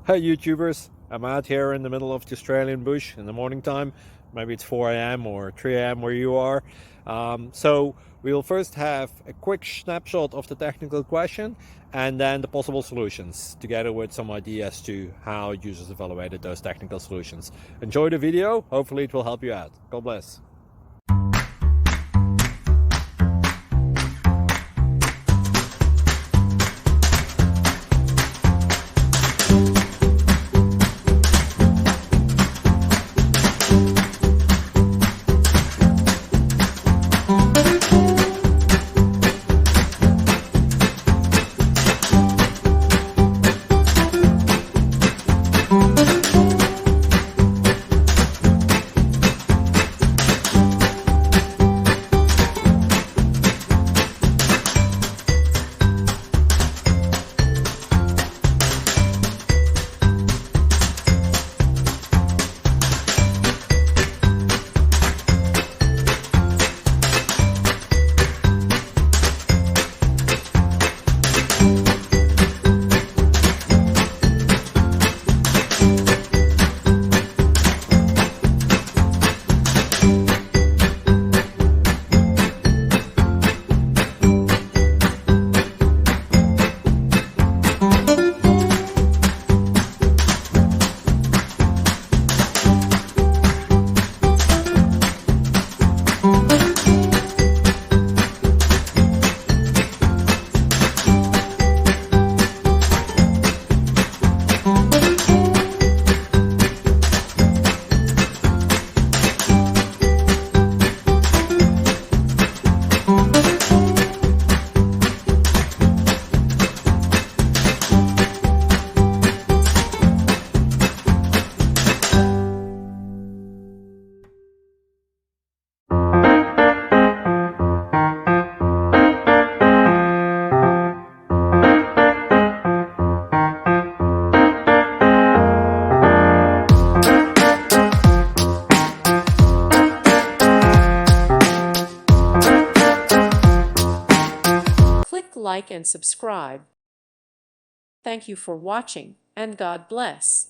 Hey YouTubers, I'm out here in the middle of the Australian bush in the morning time. Maybe it's 4 a.m. or 3 a.m. where you are. So we'll first have a quick snapshot of the technical question and then the possible solutions, together with some ideas to how users evaluated those technical solutions. Enjoy the video, hopefully it will help you out. God bless. Like and subscribe. Thank you for watching, and God bless.